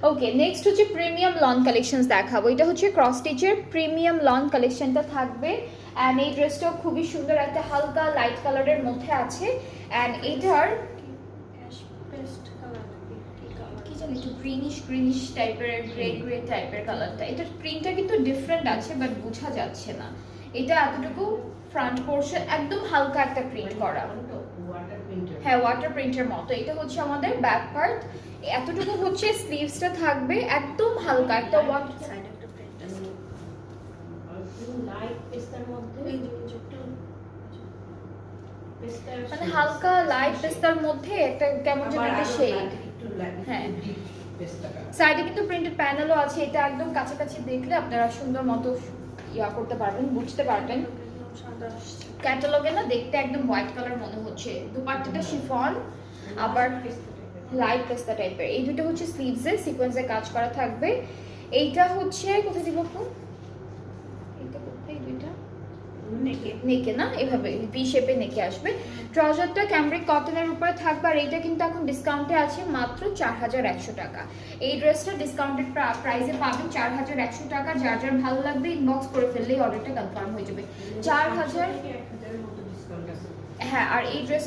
ওকে, next হচ্ছে premium loan collections দেখাবো। এটা হচ্ছে ক্রস স্টিচের প্রিমিয়াম লন কালেকশনটা থাকবে। অ্যান্ড এই ড্রেসটাও খুবই সুন্দর, একটা হালকা লাইট কালারের মধ্যে আছে। অ্যান্ড এটার কি জানি একটু গ্রিনিশ টাইপের, গ্রে টাইপের কালারটা। এটার প্রিন্টটা কিন্তু ডিফারেন্ট আছে বাট বোঝা যাচ্ছে না। এটা এতটুকু ফ্রন্ট পোর্শন একদম হালকা একটা প্রিন্ট করা, হ্যাঁ ওয়াটার প্রিন্টের মতো। এটা হচ্ছে আমাদের ব্যাক পার্ট, এতটুকু হচ্ছে স্লিভসটা থাকবে একদম হালকা একটা ওয়াটার সাইড একটা প্রিন্ট আছে লাইট পেস্তার মধ্যে মানে হালকা লাইট পেস্তার মধ্যে একটা কেমন যেন একটা শেড। হ্যাঁ সাইডে কিন্তু প্রিন্টেড প্যানেলও আছে। এটা একদম কাছাকাছি দেখলে আপনারা সুন্দর মতো ইয়া করতে পারবেন, বুঝতে পারবেন। ক্যাটালগে না দেখতে একদম হোয়াইট কালার মনে হচ্ছে। দুপাট্টাটা শিফন, আবার লাইট পেস্তা টাইপের। এই দুটো হচ্ছে স্লিভসে সিকোয়েন্সে কাজ করা থাকবে। এইটা হচ্ছে কোথায় দিব আপু? এইটা কোথায়? দুইটা নেকে না, এভাবে ভি শেপে নেকে আসবে। ট্রাউজারটা ক্যামব্রিক কটনের উপরে থাকবে। আর এইটা কিন্তু এখন ডিসকাউন্টে আছে মাত্র 4100 টাকা। এই ড্রেসটা ডিসকাউন্টেড প্রাইসে পাবেন 4100 টাকা। যার যার ভালো লাগবে ইনবক্স করে ফেললেই অর্ডারটা কনফার্ম হয়ে যাবে। 4000, হ্যাঁ। আর এই ড্রেস